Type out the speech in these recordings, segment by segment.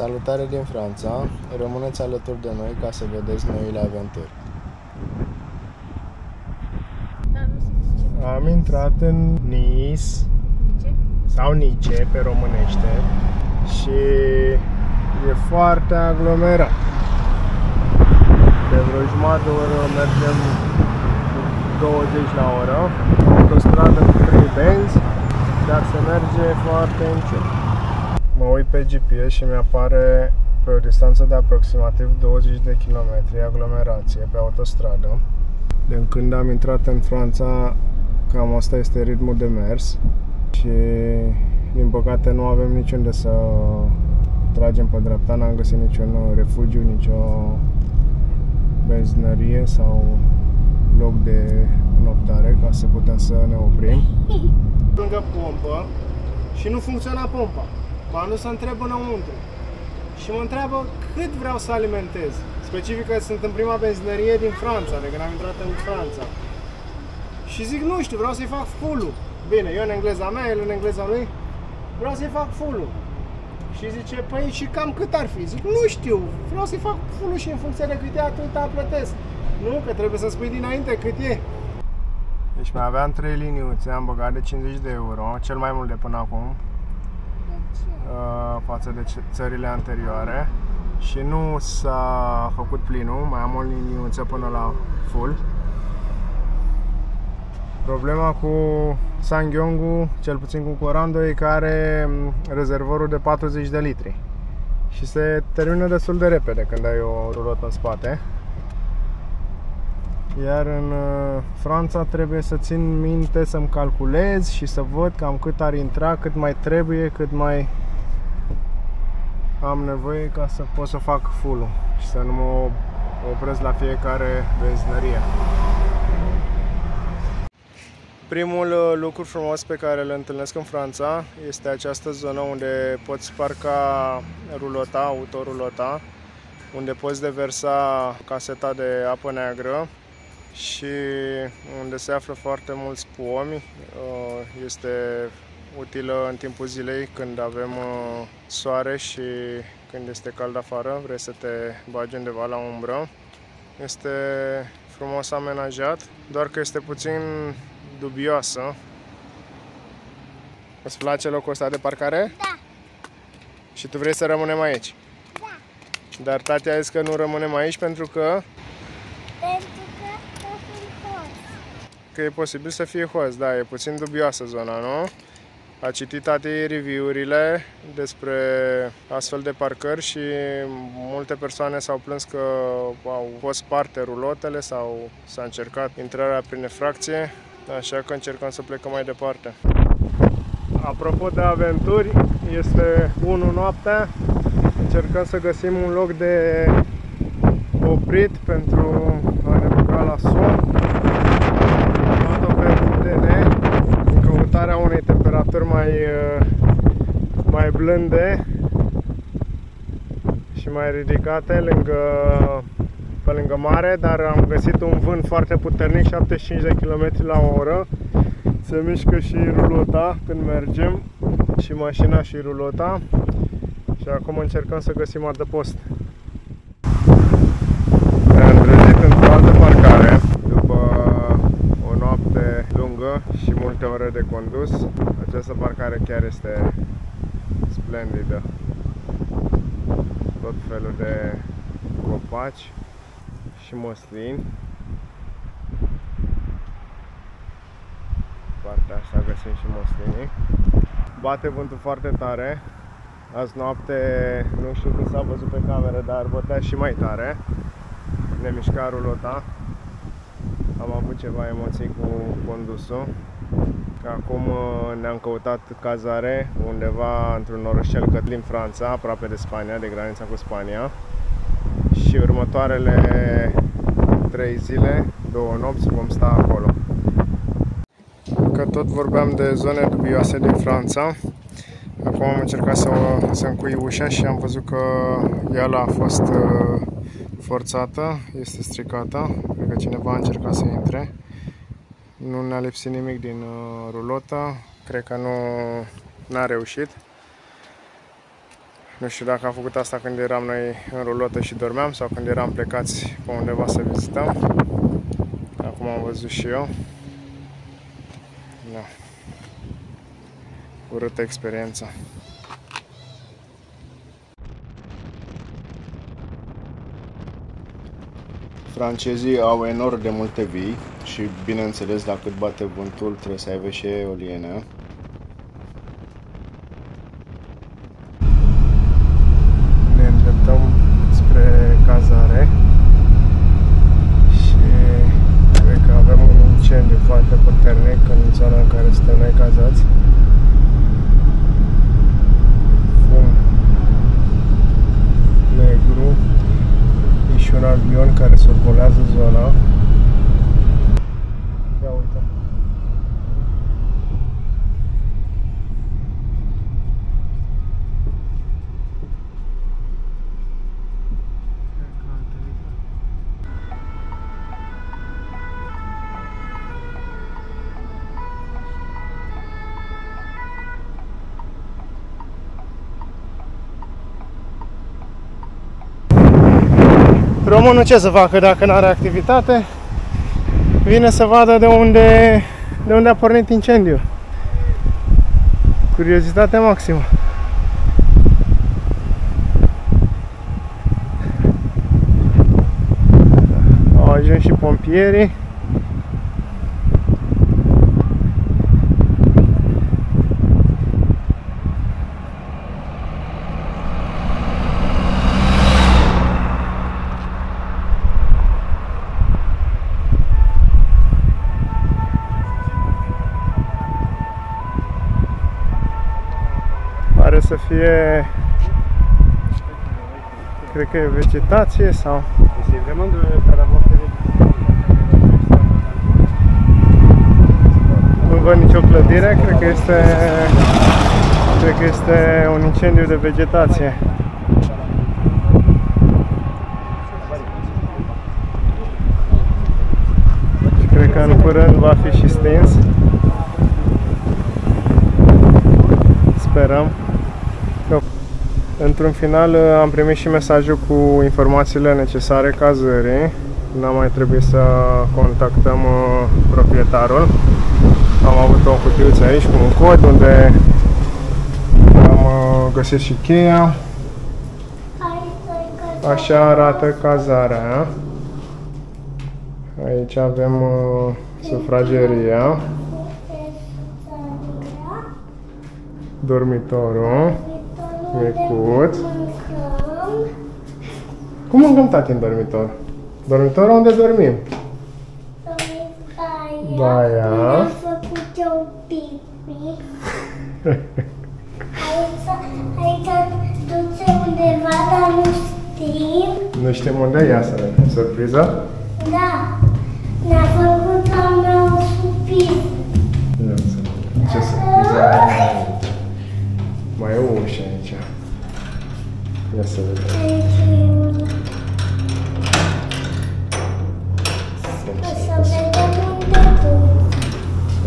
Salutare din Franța, rămâneți alături de noi ca să vedeți noile aventuri. Am intrat în Nice, sau Nice pe românește, și e foarte aglomerat. De vreo jumătate de oră mergem cu 20 la oră, autostradă cu 3 benzi, dar se merge foarte încet. Mă uit pe GPS și mi-apare pe o distanță de aproximativ 20 de km aglomerație pe autostradă. De când am intrat în Franța, cam asta este ritmul de mers și din păcate nu avem niciunde să tragem pe dreapta, n-am găsit niciun refugiu, nicio benzinărie sau loc de noptare ca să putem să ne oprim. Lângă pompă și nu funcționa pompa. Ba nu se întreb înăuntru. Și mă întreabă cât vreau să alimentez. Specific că sunt în prima benzinărie din Franța, de când am intrat în Franța. Și zic, nu știu, vreau să-i fac full-ul. Bine, eu în engleza mea, el în engleza lui. Vreau să-i fac full-ul. Și zice, păi și cam cât ar fi? Zic, nu știu, vreau să-i fac full-ul și în funcție de cât e, atâta plătesc. Nu, că trebuie să spui dinainte cât e. Deci mai aveam 3 liniuțe, am băgat de 50 de euro, cel mai mult de până acum. Față de țările anterioare. Și nu s-a făcut plinul, mai am o liniuță până la full. Problema cu Sangyong-ul, cel puțin cu Corando, e că are rezervorul de 40 de litri și se termină destul de repede când ai o rulotă în spate. Iar în Franța trebuie să țin minte să-mi calculez și să văd cam cât ar intra, cât mai trebuie, cât mai am nevoie ca să pot să fac full-ul și să nu mă opresc la fiecare benzinărie. Primul lucru frumos pe care îl întâlnesc în Franța este această zonă unde poți parca rulota, autorulota, unde poți deversa caseta de apă neagră și unde se află foarte mulți pomi. Este utilă în timpul zilei când avem soare și când este cald afară, vrei să te bagi undeva la umbră. Este frumos amenajat, doar că este puțin dubioasă. Îți place locul ăsta de parcare? Da. Și tu vrei să rămânem aici? Da. Dar tati a zis că nu rămânem aici pentru că... Că e posibil să fie host, da, e puțin dubioasă zona, nu? A citit tati review-urile despre astfel de parcări și multe persoane s-au plâns că au fost sparte rulotele sau s-a încercat intrarea prin efracție, așa că încercăm să plecăm mai departe. Apropo de aventuri, este 1 noaptea, încercăm să găsim un loc de oprit pentru a ne băga la somn. În căutarea unei temperaturi mai blânde și mai ridicate pe lângă mare, dar am găsit un vânt foarte puternic, 75 de km la oră. Se mișcă și rulota când mergem, și mașina și rulota, și acum încercăm să găsim adăpost. Ne-am trezit într-o altă parcare după o noapte lungă și multe ore de condus. Această parcare chiar este splendidă. Tot felul de copaci și măslini. Partea asta găsim și măslinii. Bate vântul foarte tare. Azi noapte, nu știu cum s-a văzut pe cameră, dar bătea și mai tare. Ne mișca rulota. Am avut ceva emoții cu condusul. Că acum ne-am căutat cazare undeva într-un orășel din Franța, aproape de Spania, de granița cu Spania. Și următoarele 3 zile, 2 nopți vom sta acolo. Că tot vorbeam de zone dubioase din Franța, acum am încercat să încui ușa și am văzut că iala a fost forțată, este stricată. Cred că cineva a încercat să intre. Nu ne-a lipsit nimic din rulotă, cred că nu a reușit. Nu știu dacă am făcut asta când eram noi în rulotă și dormeam sau când eram plecați pe undeva să vizităm. Acum am văzut și eu. Da. Urâtă experiență. Francezii au enorm de multe vii și, bineînțeles, la cât bate vântul, trebuie să aibă și eolienă. Ne îndreptăm spre cazare și cred că avem un incendiu foarte puternic în zona în care suntem noi cazați. Fum negru și un avion care survolează zona. Ia uite. Românul ce să facă dacă nu are activitate? Vine să vadă de unde a pornit incendiu. Curiozitate maximă. Au ajuns și pompierii. Pare să fie, cred că e vegetație sau... Nu văd nicio clădire, cred că este un incendiu de vegetație. Și cred că în curând va fi și stins. Sperăm. Într-un final am primit și mesajul cu informațiile necesare cazării. N-am mai trebuit să contactăm proprietarul. Am avut o cutiuță aici cu un cod unde am găsit și cheia. Așa arată cazarea. Aici avem sufrageria, dormitorul micuț. Cum mâncăm, tati, în dormitor? Dormitorul unde dormim? Baia. Am făcut eu pipi. Aici duce undeva, dar nu știm. Nu știm unde, ia să vedem. Surpriză? Da. Ne-a făcut la meu o surpriză. Ia să vedem. Ce surpriză ai? Mai e o ușă aici. Ia să vedem. Aici e una.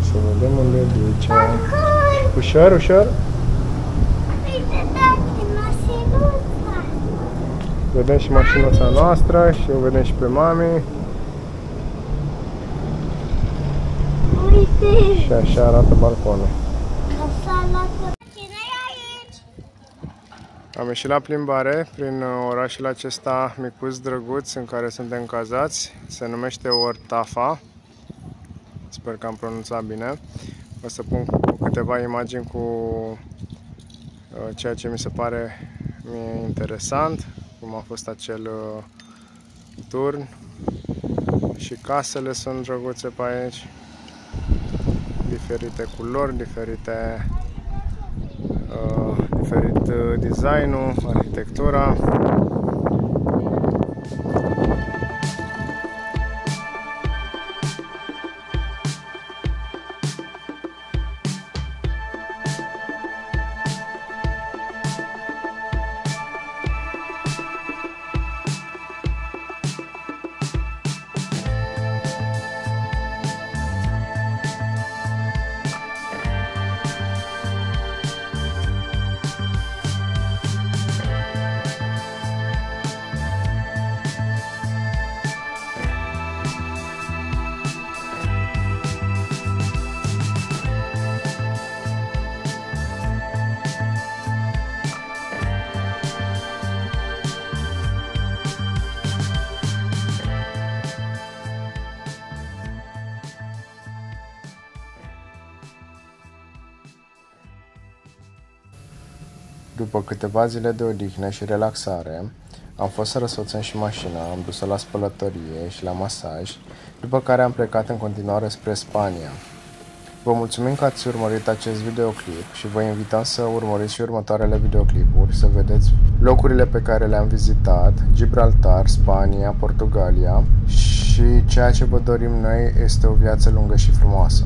Să vedem unde duce. Balcon! Ușor, ușor. Uite, tati, mașinuța. Vedem și mașinuța noastră și o vedem și pe mami. Uite! Și așa arată balconul. Așa arată. Cine e aici? Am ieșit la plimbare prin orașul acesta micuț, drăguț, în care suntem cazați. Se numește Ortafa. Sper că am pronunțat bine. O să pun câteva imagini cu ceea ce mi se pare mie interesant, cum a fost acel turn. Și casele sunt drăguțe pe aici. Diferite culori, diferit designul, arhitectura. După câteva zile de odihnă și relaxare, am fost să răsfoțăm și mașina, am dus-o la spălătorie și la masaj, după care am plecat în continuare spre Spania. Vă mulțumim că ați urmărit acest videoclip și vă invităm să urmăriți și următoarele videoclipuri, să vedeți locurile pe care le-am vizitat, Gibraltar, Spania, Portugalia, și ceea ce vă dorim noi este o viață lungă și frumoasă.